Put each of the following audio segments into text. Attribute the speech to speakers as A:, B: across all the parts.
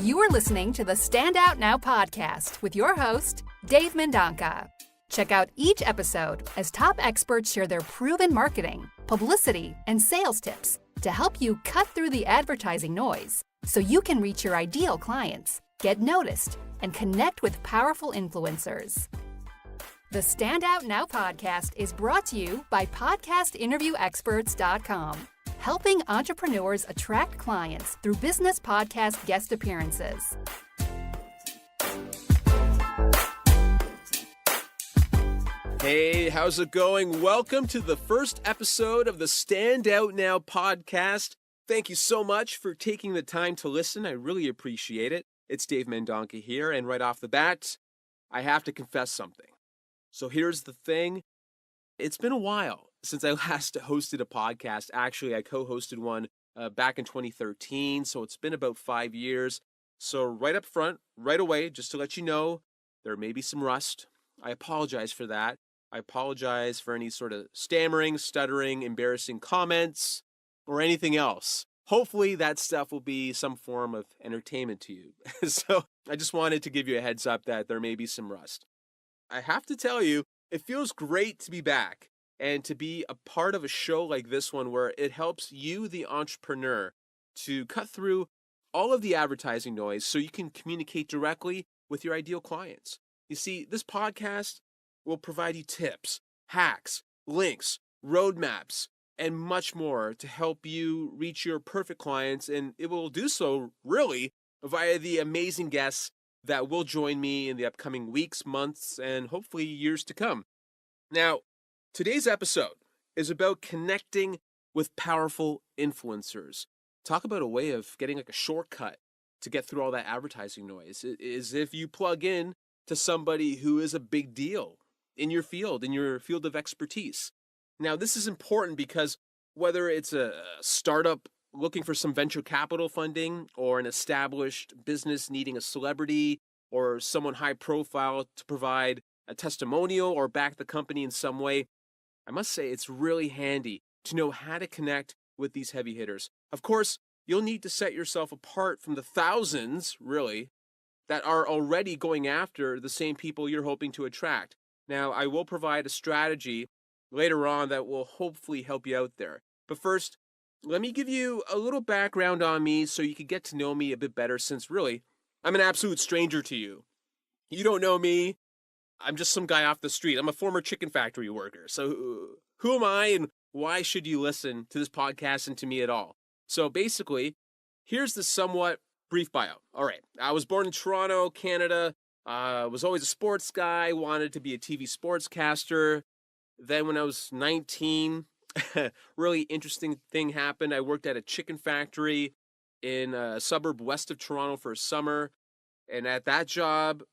A: You are listening to the Stand Out Now podcast with your host, Dave Mendonca. Check out each episode as top experts share their proven marketing, publicity, and sales tips to help you cut through the advertising noise so you can reach your ideal clients, get noticed, and connect with powerful influencers. The Stand Out Now podcast is brought to you by podcastinterviewexperts.com, helping entrepreneurs attract clients through business podcast guest appearances.
B: Hey, how's it going? Welcome to the first episode of the Stand Out Now podcast. Thank you so much for taking the time to listen. I really appreciate it. It's Dave Mendonca here, and right off the bat, I have to confess something. So here's the thing. It's been a while since I last hosted a podcast. Actually, I co-hosted one back in 2013, so it's been about 5 years. So right up front, right away, just to let you know, there may be some rust. I apologize for that. I apologize for any sort of stammering, stuttering, embarrassing comments, or anything else. Hopefully that stuff will be some form of entertainment to you. So I just wanted to give you a heads up that there may be some rust. I have to tell you, it feels great to be back and to be a part of a show like this one where it helps you, the entrepreneur, to cut through all of the advertising noise so you can communicate directly with your ideal clients. You see, this podcast will provide you tips, hacks, links, roadmaps, and much more to help you reach your perfect clients, and it will do so, really, via the amazing guests that will join me in the upcoming weeks, months, and hopefully years to come. Now, today's episode is about connecting with powerful influencers. Talk about a way of getting like a shortcut to get through all that advertising noise. It is if you plug in to somebody who is a big deal in your field of expertise. Now, this is important because whether it's a startup looking for some venture capital funding, or an established business needing a celebrity or someone high profile to provide a testimonial or back the company in some way, I must say it's really handy to know how to connect with these heavy hitters. Of course, you'll need to set yourself apart from the thousands, really, that are already going after the same people you're hoping to attract. Now, I will provide a strategy later on that will hopefully help you out there. But first, let me give you a little background on me so you can get to know me a bit better, since really, I'm an absolute stranger to you. You don't know me. I'm just some guy off the street. I'm a former chicken factory worker. So who am I, and why should you listen to this podcast and to me at all? So basically, here's the somewhat brief bio. All right, I was born in Toronto, Canada. Was always a sports guy, wanted to be a TV sportscaster. Then when I was 19, really interesting thing happened. I worked at a chicken factory in a suburb west of Toronto for a summer. And at that job,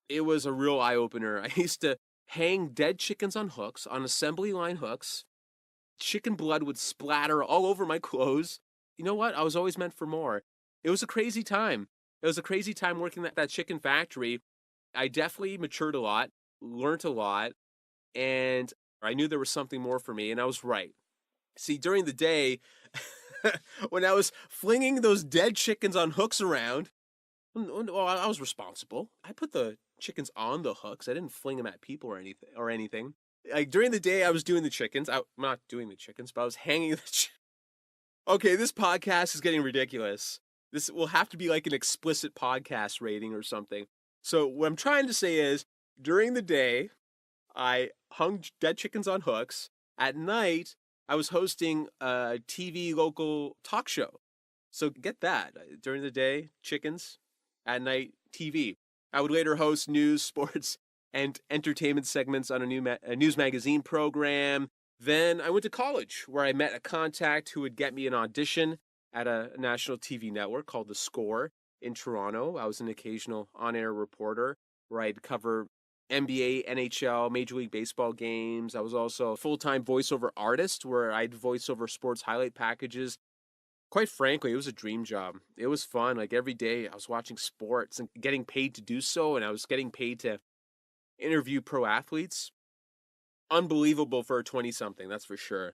B: it was a real eye-opener. I used to hang dead chickens on hooks, on assembly line hooks. Chicken blood would splatter all over my clothes. You know what? I was always meant for more. It was a crazy time. It was a crazy time working at that chicken factory. I definitely matured a lot, learned a lot, and I knew there was something more for me, and I was right. See, during the day, when I was flinging those dead chickens on hooks around, well, I was responsible. I put the chickens on the hooks. I didn't fling them at people or anything. Like, during the day, I was doing the chickens. I'm not doing the chickens, but I was hanging the Okay, this podcast is getting ridiculous. This will have to be like an explicit podcast rating or something. So what I'm trying to say is, during the day, I hung dead chickens on hooks. At night, I was hosting a TV local talk show. So get that. During the day, chickens. At night, TV. I would later host news, sports, and entertainment segments on a news magazine program. Then I went to college, where I met a contact who would get me an audition at a national TV network called The Score in Toronto. I was an occasional on-air reporter where I'd cover NBA, NHL, Major League Baseball games. I was also a full-time voiceover artist where I'd voice over sports highlight packages. Quite frankly, it was a dream job. It was fun. Like, every day I was watching sports and getting paid to do so, and I was getting paid to interview pro athletes. Unbelievable for a 20-something, that's for sure.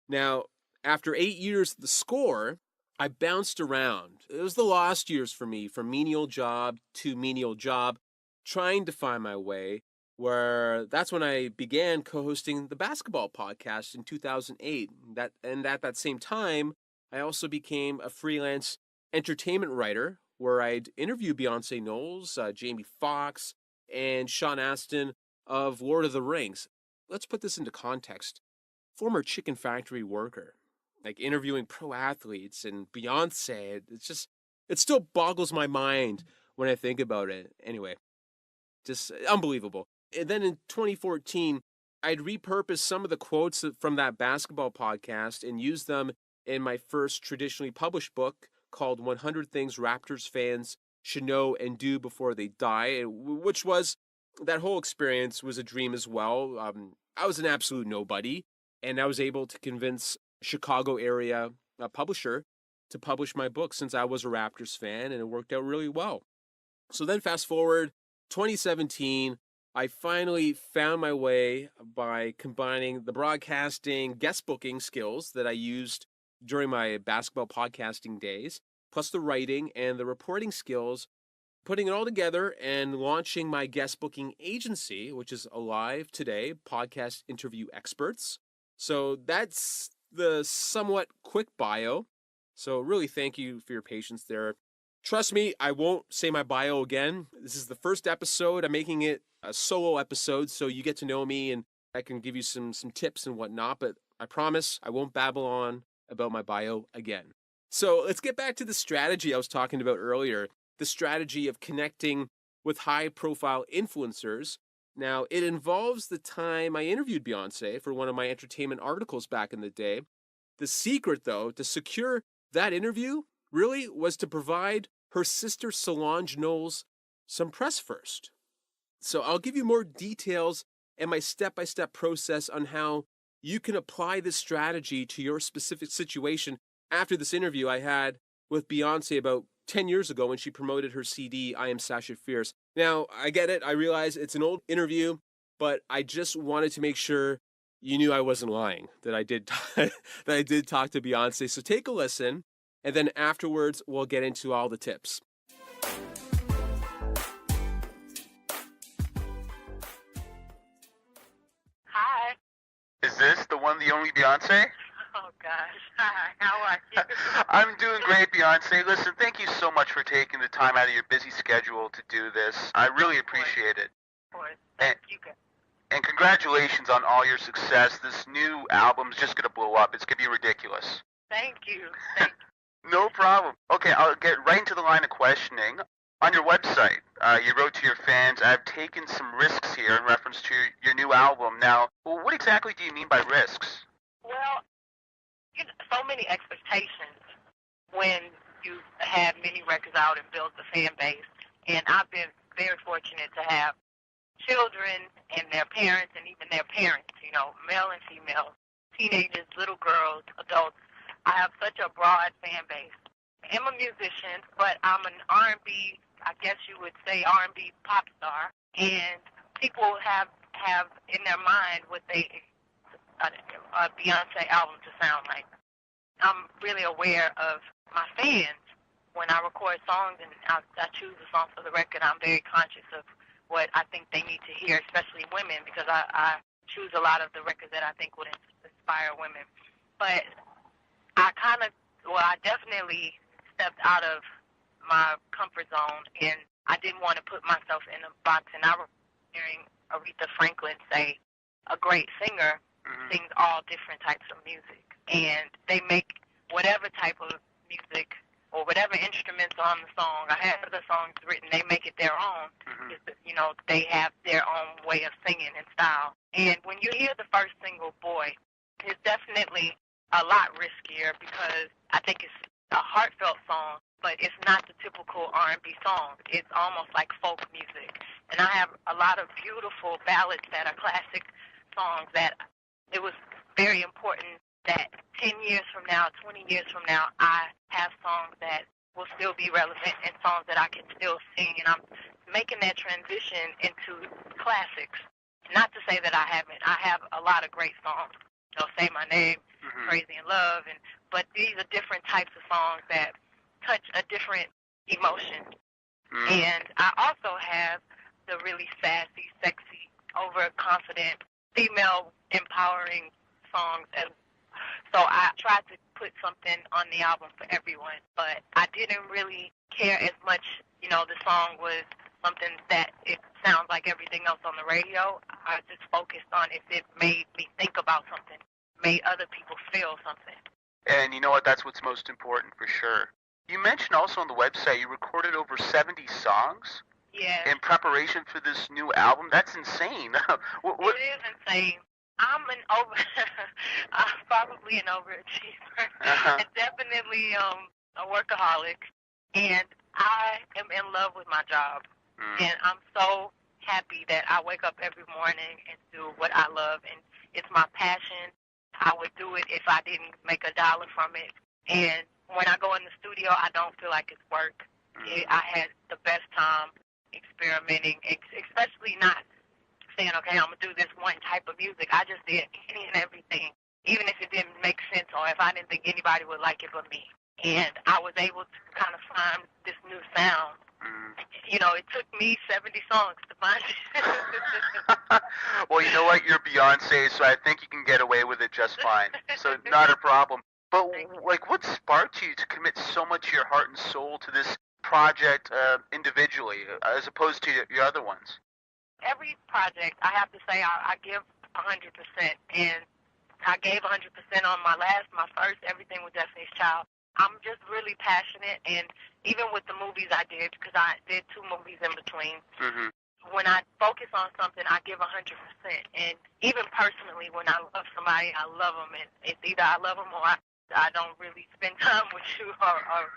B: Now, after 8 years at The Score, I bounced around. It was the lost years for me, from menial job to menial job, trying to find my way, where that's when I began co-hosting the basketball podcast in 2008. And at that same time, I also became a freelance entertainment writer where I'd interview Beyonce Knowles, Jamie Foxx, and Sean Astin of Lord of the Rings. Let's put this into context. Former chicken factory worker, like interviewing pro athletes and Beyonce. It still boggles my mind when I think about it. Anyway, just unbelievable. And then in 2014, I'd repurposed some of the quotes from that basketball podcast and used them in my first traditionally published book called 100 Things Raptors Fans Should Know and Do Before They Die, which was, that whole experience was a dream as well. I was an absolute nobody, and I was able to convince Chicago area publisher to publish my book since I was a Raptors fan, and it worked out really well. So then fast forward 2017, I finally found my way by combining the broadcasting guest booking skills that I used during my basketball podcasting days, plus the writing and the reporting skills, putting it all together and launching my guest booking agency, which is alive today, Podcast Interview Experts. So that's the somewhat quick bio. So really thank you for your patience there. Trust me, I won't say my bio again. This is the first episode. I'm making it a solo episode so you get to know me and I can give you some tips and whatnot, but I promise I won't babble on about my bio again. So let's get back to the strategy I was talking about earlier, the strategy of connecting with high-profile influencers. Now, it involves the time I interviewed Beyonce for one of my entertainment articles back in the day. The secret, though, to secure that interview really was to provide her sister Solange Knowles some press first. So I'll give you more details and my step-by-step process on how you can apply this strategy to your specific situation after this interview I had with Beyonce about 10 years ago when she promoted her CD, I Am Sasha Fierce. Now, I get it. I realize it's an old interview, but I just wanted to make sure you knew I wasn't lying, that I did talk to Beyonce. So take a listen, and then afterwards, we'll get into all the tips.
C: Hi.
D: Is this the one, the only Beyonce?
C: Oh, gosh. Hi. How are you?
D: I'm doing great, Beyonce. Listen, thank you so much for taking the time out of your busy schedule to do this. I really appreciate it.
C: Of course. Thank you.
D: And congratulations on all your success. This new album's just going to blow up. It's going to be ridiculous.
C: Thank you. Thank you.
D: No problem. Okay, I'll get right into the line of questioning. On your website, you wrote to your fans, I've taken some risks here in reference to your new album. Now, what exactly do you mean by risks?
C: Well, so many expectations when you have many records out and build the fan base. And I've been very fortunate to have children and their parents and even their parents, male and female, teenagers, little girls, adults. I have such a broad fan base. I'm a musician, but I'm an R&B, I guess you would say R&B pop star. And people have in their mind what they a Beyonce album to sound like. I'm really aware of my fans. When I record songs and I choose a song for the record, I'm very conscious of what I think they need to hear, especially women, because I choose a lot of the records that I think would inspire women. But I definitely stepped out of my comfort zone, and I didn't want to put myself in a box. And I was hearing Aretha Franklin say, a great singer sings all different types of music, and they make whatever type of music or whatever instruments on the song. I have the songs written, they make it their own. They have their own way of singing and style. And when you hear the first single, Boy, it's definitely a lot riskier because I think it's a heartfelt song, but it's not the typical R&B song. It's almost like folk music. And I have a lot of beautiful ballads that are classic songs that it was very important that 10 years from now, 20 years from now, I have songs that will still be relevant and songs that I can still sing. And I'm making that transition into classics. Not to say that I haven't. I have a lot of great songs. Say My Name, Crazy in Love, and but these are different types of songs that touch a different emotion. And I also have the really sassy, sexy, overconfident, female empowering songs. And so I tried to put something on the album for everyone, but I didn't really care as much, the song was something that it sounds like everything else on the radio. I just focused on if it made me think about something, made other people feel something.
D: And you know what? That's what's most important for sure. You mentioned also on the website you recorded over 70 songs in preparation for this new album. That's insane. What?
C: It is insane. I'm probably an overachiever, and definitely a workaholic. And I am in love with my job, and I'm so happy that I wake up every morning and do what I love, and it's my passion. I would do it if I didn't make $1 from it. And when I go in the studio, I don't feel like it's work. I had the best time experimenting, especially not saying, okay, I'm going to do this one type of music. I just did any and everything, even if it didn't make sense or if I didn't think anybody would like it but me. And I was able to kind of find this new sound. It took me 70 songs to find it.
D: Well, you know what? You're Beyonce, so I think you can get away with it just fine. So not a problem. But, what sparked you to commit so much of your heart and soul to this project individually as opposed to your other ones?
C: Every project, I have to say, I give 100%. And I gave 100% on my first, Everything with Destiny's Child. I'm just really passionate, and even with the movies I did, because I did 2 movies in between, when I focus on something, I give 100%. And even personally, when I love somebody, I love them, and it's either I love them or I don't really spend time with you, or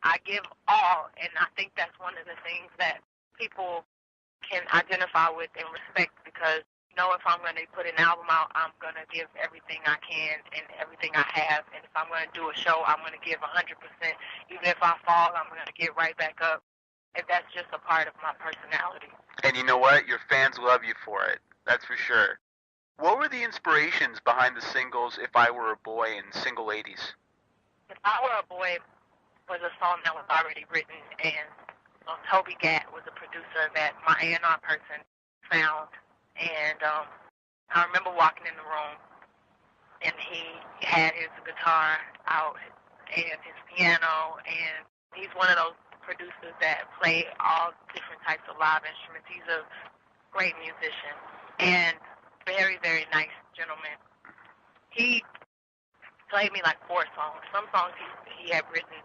C: I give all. And I think that's one of the things that people can identify with and respect, because if I'm going to put an album out, I'm going to give everything I can and everything I have. And if I'm going to do a show, I'm going to give 100%. Even if I fall, I'm going to get right back up. And that's just a part of my personality.
D: And you know what? Your fans love you for it. That's for sure. What were the inspirations behind the singles If I Were a Boy and Single Ladies?
C: If I Were a Boy was a song that was already written, and Toby Gatt was a producer that my A&R person found. And I remember walking in the room, and he had his guitar out and his piano, and he's one of those producers that play all different types of live instruments. He's a great musician and very, very nice gentleman. He played me like 4 songs. Some songs he had written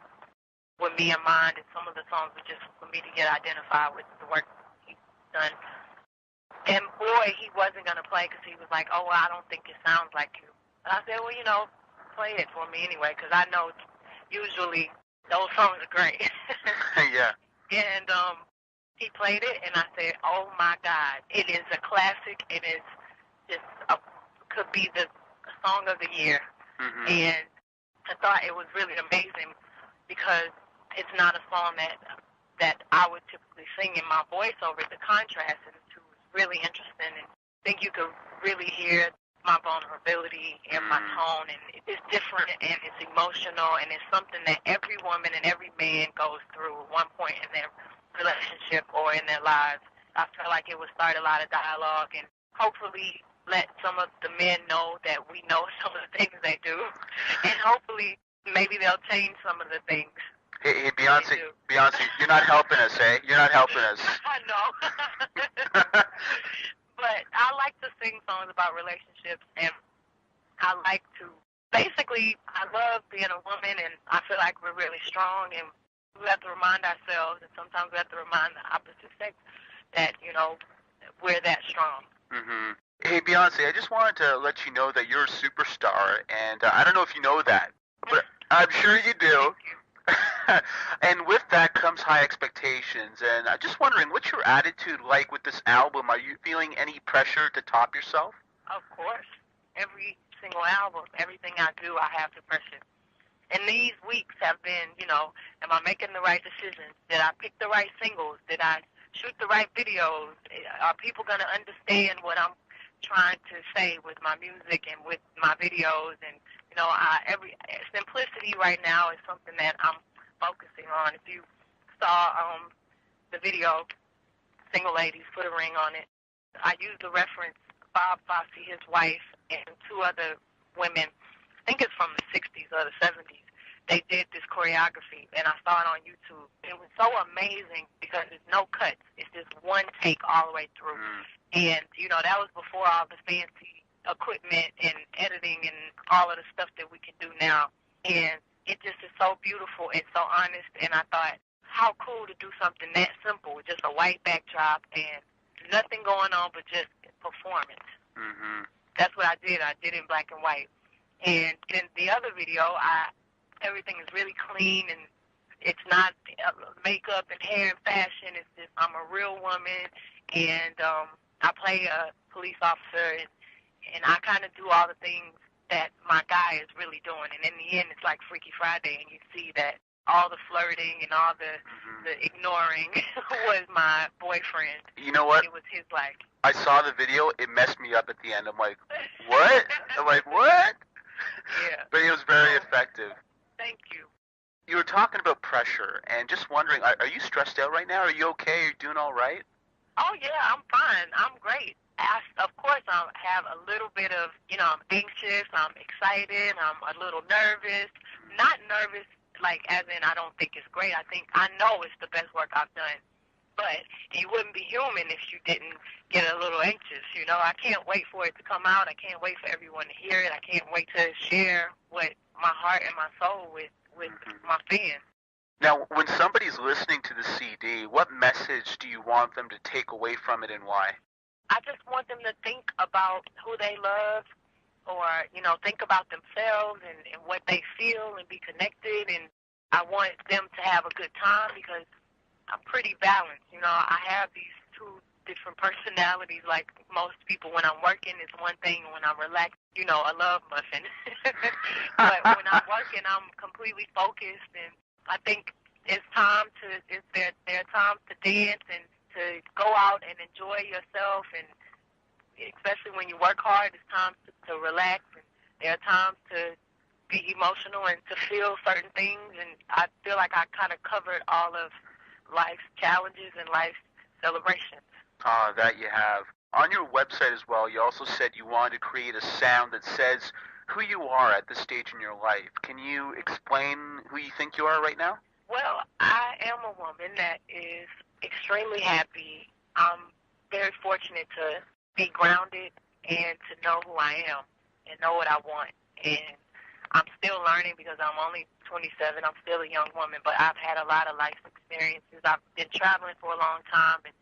C: with me in mind, and some of the songs were just for me to get identified with the work he's done. And boy, he wasn't going to play because he was like, oh, well, I don't think it sounds like you. And I said, well, play it for me anyway, because I know usually those songs are great.
D: Yeah.
C: And he played it, and I said, oh, my God, it is a classic. It is just could be the song of the year. And I thought it was really amazing because it's not a song that I would typically sing in my voice over. The contrast is really interesting, and I think you could really hear my vulnerability and my tone, and it's different, and it's emotional, and it's something that every woman and every man goes through at one point in their relationship or in their lives. I feel like it would start a lot of dialogue and hopefully let some of the men know that we know some of the things they do, and hopefully maybe they'll change some of the things.
D: Hey, Beyonce, you're not helping us, eh? You're not helping us.
C: I know. But I like to sing songs about relationships, and I like to, basically, I love being a woman, and I feel like we're really strong, and we have to remind ourselves, and sometimes we have to remind the opposite sex that, we're that strong.
D: Hey, Beyonce, I just wanted to let you know that you're a superstar, and I don't know if you know that, but I'm sure you do.
C: Thank you.
D: And with that comes high expectations, and I'm just wondering, what's your attitude like with this album? Are you feeling any pressure to top yourself?
C: Of course. Every single album, everything I do, I have the pressure. And these weeks have been, am I making the right decisions? Did I pick the right singles? Did I shoot the right videos? Are people going to understand what I'm trying to say with my music and with my videos. And, every simplicity right now is something that I'm focusing on. If you saw the video, Single Ladies, put a ring on it, I used the reference Bob Fosse, his wife, and two other women, I think it's from the 60s or the 70s. They did this choreography, and I saw it on YouTube. It was so amazing because there's no cuts. It's just one take all the way through. And, that was before all the fancy equipment and editing and all of the stuff that we can do now. And it just is so beautiful and so honest. And I thought, how cool to do something that simple with just a white backdrop and nothing going on but just performance.
D: Mm-hmm.
C: That's what I did. I did it in black and white. And in the other video, everything is really clean, and it's not makeup and hair and fashion. It's just I'm a real woman, and I play a police officer, and I kind of do all the things that my guy is really doing. And in the end, it's like Freaky Friday, and you see that all the flirting and all the ignoring was my boyfriend.
D: You know what?
C: It was his life.
D: I saw the video. It messed me up at the end. I'm like, what? I'm like, what?
C: Yeah.
D: But it was very effective.
C: Thank you.
D: You were talking about pressure, and just wondering, are you stressed out right now? Are you okay? Are you doing all right?
C: Oh, yeah, I'm fine. I'm great. Of course, I have a little bit of, I'm anxious, I'm excited, I'm a little nervous. Not nervous, like, as in I don't think it's great. I know it's the best work I've done. But you wouldn't be human if you didn't get a little anxious, I can't wait for it to come out. I can't wait for everyone to hear it. I can't wait to share what my heart and my soul with my fans.
D: Now, when somebody's listening to the CD, what message do you want them to take away from it, and why?
C: I just want them to think about who they love, or, think about themselves and what they feel and be connected. And I want them to have a good time because I'm pretty balanced. I have these two different personalities. Like most people, when I'm working, it's one thing. When I'm relaxed, a love muffin. But when I'm working, I'm completely focused. And I think there are times to dance and to go out and enjoy yourself. And especially when you work hard, it's times to relax. And there are times to be emotional and to feel certain things. And I feel like I kind of covered all of life's challenges and life's celebrations.
D: That you have. On your website as well, you also said you wanted to create a sound that says who you are at this stage in your life. Can you explain who you think you are right now?
C: Well, I am a woman that is extremely happy. I'm very fortunate to be grounded and to know who I am and know what I want. And I'm still learning because I'm only 27. I'm still a young woman, but I've had a lot of life experiences. I've been traveling for a long time, and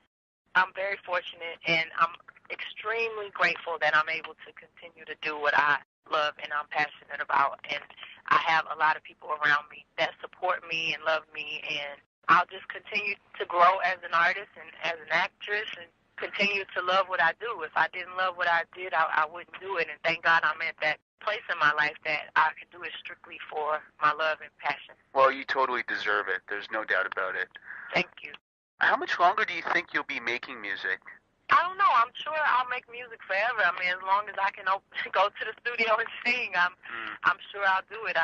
C: I'm very fortunate, and I'm extremely grateful that I'm able to continue to do what I love and I'm passionate about. And I have a lot of people around me that support me and love me, and I'll just continue to grow as an artist and as an actress and continue to love what I do. If I didn't love what I did, I wouldn't do it. And thank God I'm at that place in my life that I can do it strictly for my love and passion.
D: Well, you totally deserve it. There's no doubt about it.
C: Thank you.
D: How much longer do you think you'll be making music?
C: I don't know. I'm sure I'll make music forever. I mean, as long as I can go to the studio and sing, I'm sure I'll do it.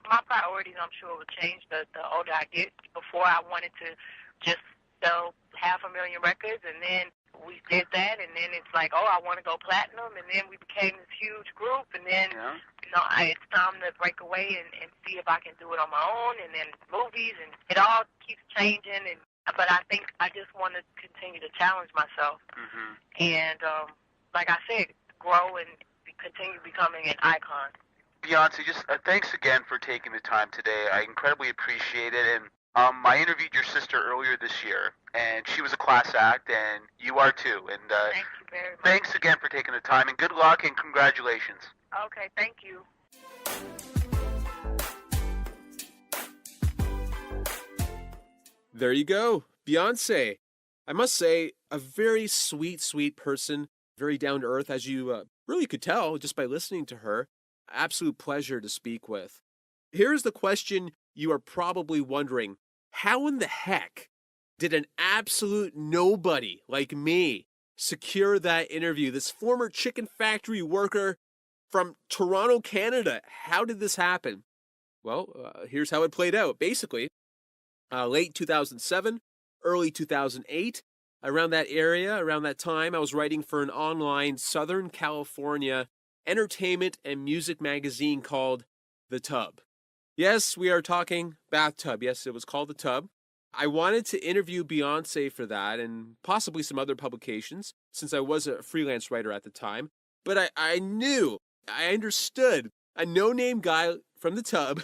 C: My priorities, I'm sure, will change the older I get. Before, I wanted to just sell 500,000 records, and then we did that, and then it's like, I want to go platinum, and then we became this huge group, and then, it's time to break away and see if I can do it on my own, and then movies, and it all keeps changing, but I think I just want to continue to challenge myself, and, like I said, grow and continue becoming an icon.
D: Beyonce, just thanks again for taking the time today. I incredibly appreciate it, and I interviewed your sister earlier this year, and she was a class act, and you are too. And
C: thank you very much.
D: Thanks again for taking the time, and good luck and congratulations.
C: Okay, thank you.
B: There you go, Beyonce. I must say, a very sweet, sweet person, very down to earth, as you really could tell just by listening to her. Absolute pleasure to speak with. Here's the question you are probably wondering. How in the heck did an absolute nobody like me secure that interview. This former chicken factory worker from Toronto, Canada. How did this happen? Well, here's how it played out. Basically, late 2007, early 2008, around that area, around that time, I was writing for an online Southern California entertainment and music magazine called The Tub. Yes, we are talking bathtub. Yes, it was called The Tub. I wanted to interview Beyonce for that and possibly some other publications since I was a freelance writer at the time. But I knew, I understood a no-name guy from The Tub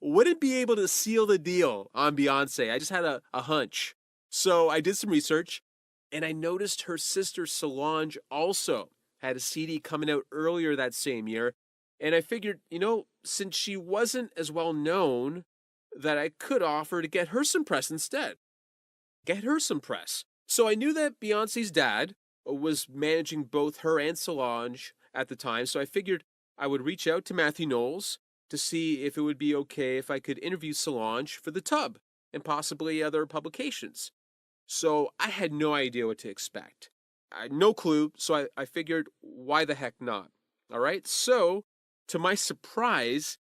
B: wouldn't be able to seal the deal on Beyonce. I just had a hunch. So I did some research and I noticed her sister Solange also had a CD coming out earlier that same year. And I figured, since she wasn't as well known, that I could offer to get her some press instead. Get her some press. So I knew that Beyonce's dad was managing both her and Solange at the time. So I figured I would reach out to Matthew Knowles to see if it would be okay if I could interview Solange for The Tub and possibly other publications. So I had no idea what to expect. I had no clue. So I figured, why the heck not? All right. So to my surprise,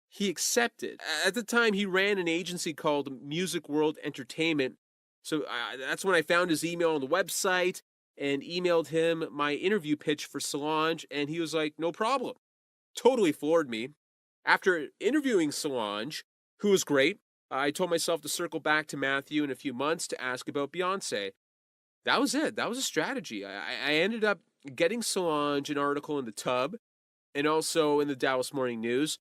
B: he accepted. At the time, he ran an agency called Music World Entertainment. So that's when I found his email on the website and emailed him my interview pitch for Solange. And he was like, no problem. Totally floored me. After interviewing Solange, who was great, I told myself to circle back to Matthew in a few months to ask about Beyonce. That was it. That was a strategy. I ended up getting Solange an article in The Tub and also in the Dallas Morning News.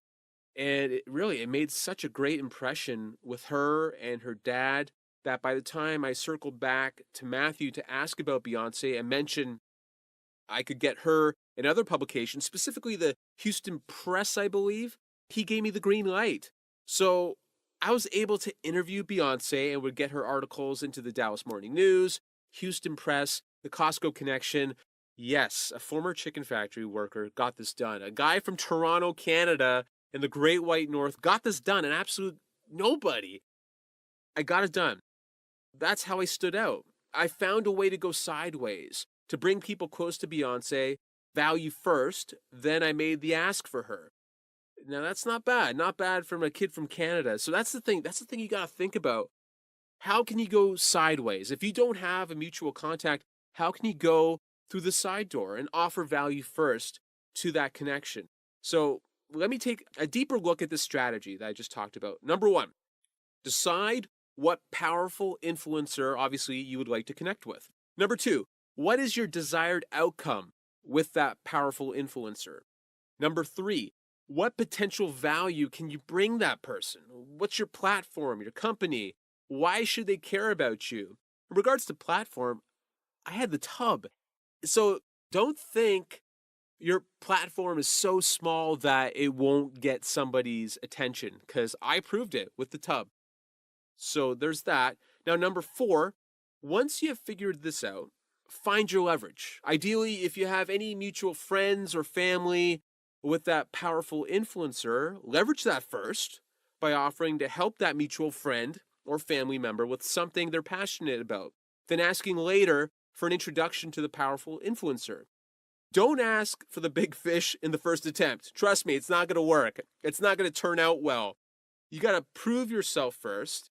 B: And it made such a great impression with her and her dad that by the time I circled back to Matthew to ask about Beyonce and mention I could get her in other publications, specifically the Houston Press, I believe, he gave me the green light. So I was able to interview Beyonce and would get her articles into the Dallas Morning News, Houston Press, the Costco Connection. Yes, a former chicken factory worker got this done. A guy from Toronto, Canada, in the Great White North got this done. An absolute nobody. I got it done. That's how I stood out. I found a way to go sideways, to bring people close to Beyonce, value first, then I made the ask for her. Now that's not bad. Not bad from a kid from Canada. So that's the thing. That's the thing you got to think about. How can you go sideways? If you don't have a mutual contact, how can you go through the side door and offer value first to that connection? So let me take a deeper look at this strategy that I just talked about. Number one, decide what powerful influencer, obviously, you would like to connect with. Number two, what is your desired outcome with that powerful influencer? Number three, what potential value can you bring that person? What's your platform, your company? Why should they care about you? In regards to platform, I had The Tub. So don't think your platform is so small that it won't get somebody's attention, because I proved it with The Tub. So there's that. Now, number four, once you have figured this out, find your leverage. Ideally, if you have any mutual friends or family with that powerful influencer, leverage that first by offering to help that mutual friend or family member with something they're passionate about, then asking later for an introduction to the powerful influencer. Don't ask for the big fish in the first attempt. Trust me, it's not going to work. It's not going to turn out well. You got to prove yourself first,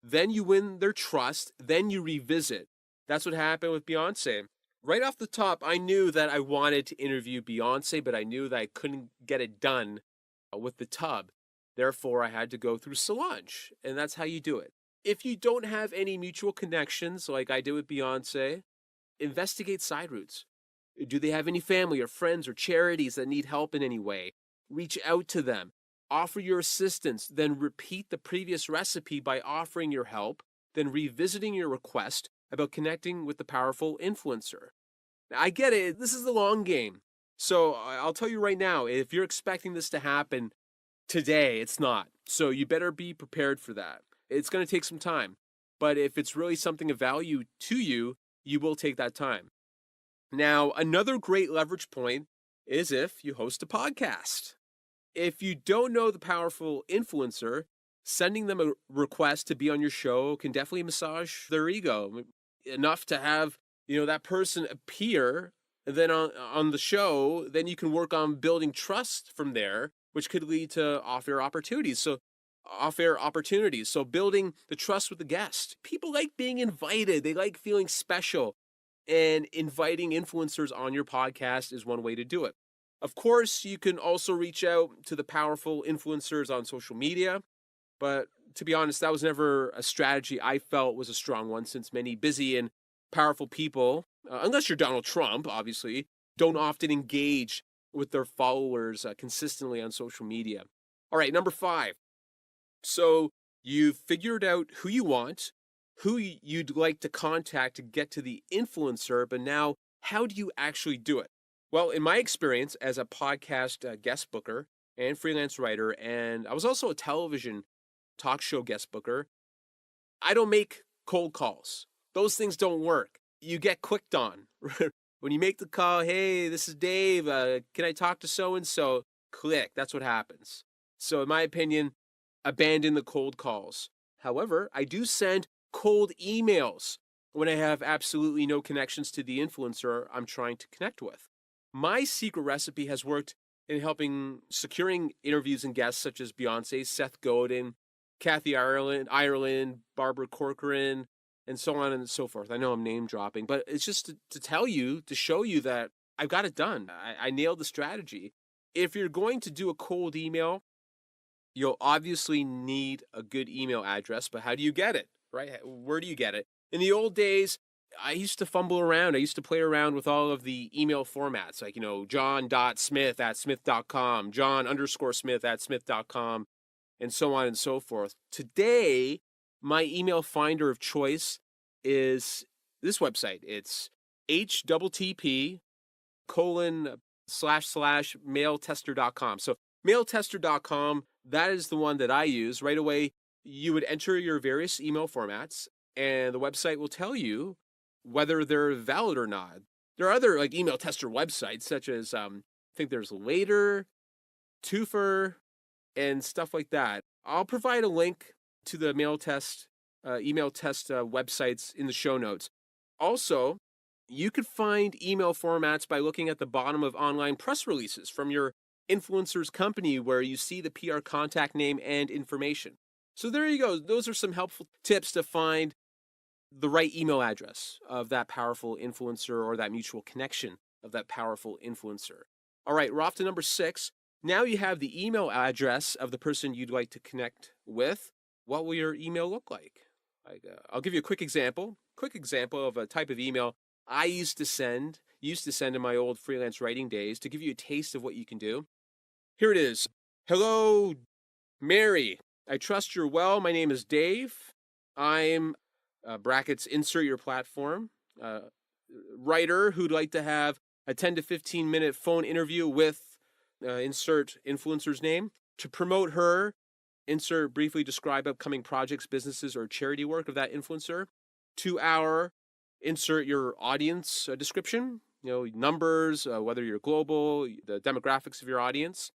B: then you win their trust, then you revisit. That's what happened with Beyonce. Right off the top, I knew that I wanted to interview Beyonce, but I knew that I couldn't get it done with The Tub. Therefore, I had to go through Solange, and that's how you do it. If you don't have any mutual connections like I did with Beyonce, investigate side routes. Do they have any family or friends or charities that need help in any way? Reach out to them. Offer your assistance, then repeat the previous recipe by offering your help, then revisiting your request about connecting with the powerful influencer. Now, I get it. This is the long game. So I'll tell you right now, if you're expecting this to happen today, it's not. So you better be prepared for that. It's going to take some time. But if it's really something of value to you, you will take that time. Now, another great leverage point is if you host a podcast. If you don't know the powerful influencer, sending them a request to be on your show can definitely massage their ego, enough to have that person appear, and then on the show, then you can work on building trust from there, which could lead to off-air opportunities. So building the trust with the guest. People like being invited. They like feeling special. And inviting influencers on your podcast is one way to do it. Of course, you can also reach out to the powerful influencers on social media. But to be honest, that was never a strategy I felt was a strong one, since many busy and powerful people, unless you're Donald Trump, obviously, don't often engage with their followers consistently on social media. All right, number 5. So you've figured out who you want, who you'd like to contact to get to the influencer, but now how do you actually do it? Well, in my experience as a podcast guest booker and freelance writer, and I was also a television talk show guest booker, I don't make cold calls. Those things don't work. You get clicked on. When you make the call, hey, this is Dave, can I talk to so-and-so? Click, that's what happens. So in my opinion, abandon the cold calls. However, I do send cold emails when I have absolutely no connections to the influencer I'm trying to connect with. My secret recipe has worked in helping securing interviews and guests such as Beyonce, Seth Godin, Kathy Ireland, Barbara Corcoran, and so on and so forth. I know I'm name dropping, but it's just to tell you, to show you that I've got it done. I nailed the strategy. If you're going to do a cold email, you'll obviously need a good email address, but how do you get it, right? Where do you get it? In the old days, I used to fumble around. I used to play around with all of the email formats, like, john.smith@smith.com, john_smith@smith.com, and so on and so forth. Today, my email finder of choice is this website. It's http://mailtester.com. So mailtester.com, that is the one that I use. Right away, you would enter your various email formats, and the website will tell you whether they're valid or not. There are other email tester websites, such as I think there's Later, Twofer, and stuff like that. I'll provide a link to the email test websites in the show notes. Also, you could find email formats by looking at the bottom of online press releases from your influencer's company, where you see the PR contact name and information. So there you go. Those are some helpful tips to find the right email address of that powerful influencer, or that mutual connection of that powerful influencer. All right, we're off to number 6. Now you have the email address of the person you'd like to connect with. What will your email look like? I'll give you a quick example of a type of email I used to send in my old freelance writing days, to give you a taste of what you can do. Here it is. Hello, Mary. I trust you're well. My name is Dave. I'm brackets, insert your platform, writer who'd like to have a 10 to 15 minute phone interview with insert influencer's name. To promote her, insert briefly describe upcoming projects, businesses, or charity work of that influencer. 2 hour, insert your audience description, numbers, whether you're global, the demographics of your audience.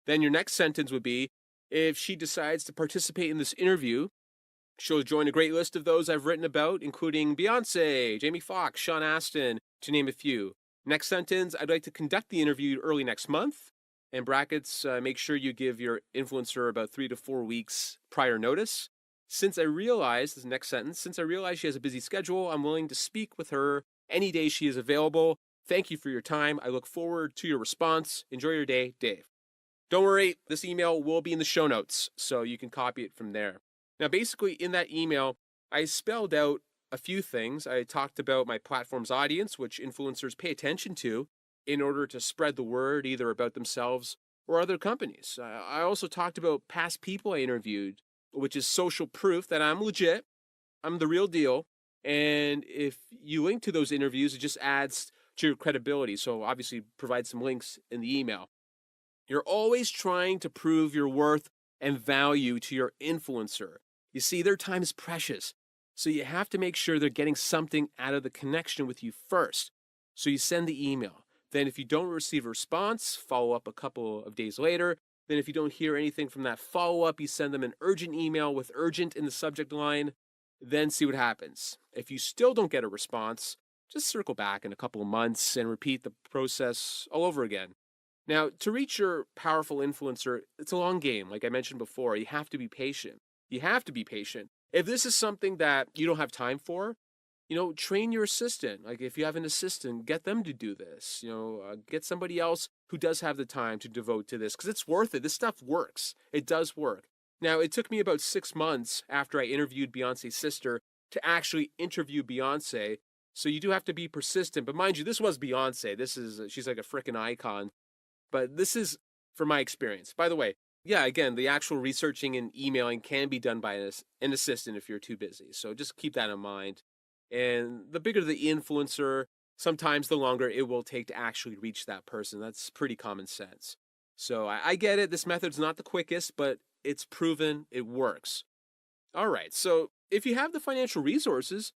B: Then your next sentence would be, if she decides to participate in this interview, she'll join a great list of those I've written about, including Beyonce, Jamie Foxx, Sean Astin, to name a few. Next sentence, I'd like to conduct the interview early next month. In brackets, make sure you give your influencer about 3 to 4 weeks prior notice. Since I realize she has a busy schedule, I'm willing to speak with her any day she is available. Thank you for your time. I look forward to your response. Enjoy your day, Dave. Don't worry, this email will be in the show notes, so you can copy it from there. Now, basically, in that email, I spelled out a few things. I talked about my platform's audience, which influencers pay attention to in order to spread the word either about themselves or other companies. I also talked about past people I interviewed, which is social proof that I'm legit, I'm the real deal, and if you link to those interviews, it just adds to your credibility. So obviously provide some links in the email. You're always trying to prove your worth and value to your influencer. You see, their time is precious, so you have to make sure they're getting something out of the connection with you first. So you send the email. Then if you don't receive a response, follow up a couple of days later. Then if you don't hear anything from that follow-up, you send them an urgent email with urgent in the subject line. Then see what happens. If you still don't get a response, just circle back in a couple of months and repeat the process all over again. Now, to reach your powerful influencer, it's a long game. Like I mentioned before, you have to be patient. You have to be patient. If this is something that you don't have time for, train your assistant. Like if you have an assistant, get them to do this. Get somebody else who does have the time to devote to this, because it's worth it. This stuff works. It does work. Now, it took me about 6 months after I interviewed Beyonce's sister to actually interview Beyonce. So you do have to be persistent. But mind you, this was Beyonce. She's like a freaking icon. But this is from my experience. By the way, yeah, again, the actual researching and emailing can be done by an assistant if you're too busy. So just keep that in mind. And the bigger the influencer, sometimes the longer it will take to actually reach that person. That's pretty common sense. So I get it. This method's not the quickest, but it's proven it works. All right. So if you have the financial resources,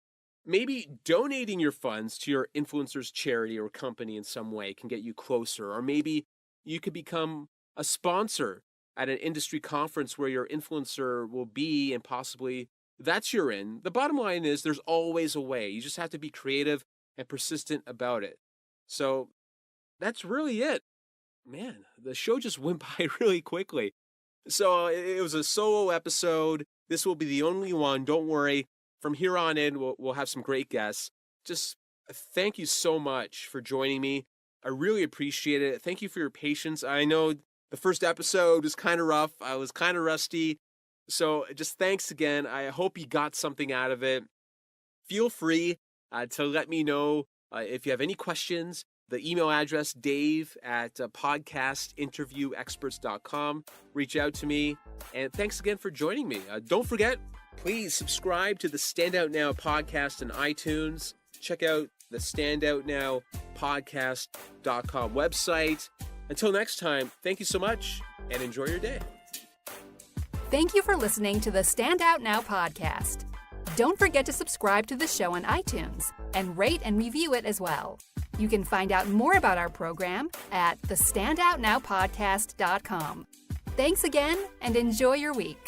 B: maybe donating your funds to your influencer's charity or company in some way can get you closer. Or maybe you could become a sponsor at an industry conference where your influencer will be, and possibly that's your in. The bottom line is there's always a way. You just have to be creative and persistent about it. So that's really it. Man, the show just went by really quickly. So it was a solo episode. This will be the only one. Don't worry. From here on in, we'll have some great guests. Just thank you so much for joining me. I really appreciate it. Thank you for your patience. I know the first episode was kind of rough. I was kind of rusty. So just thanks again. I hope you got something out of it. Feel free to let me know if you have any questions. The email address, dave@podcastinterviewexperts.com. Reach out to me. And thanks again for joining me. Don't forget, please subscribe to the Standout Now podcast in iTunes. Check out the standoutnowpodcast.com website. Until next time, thank you so much and enjoy your day.
A: Thank you for listening to the Standout Now podcast. Don't forget to subscribe to the show on iTunes and rate and review it as well. You can find out more about our program at thestandoutnowpodcast.com. Thanks again and enjoy your week.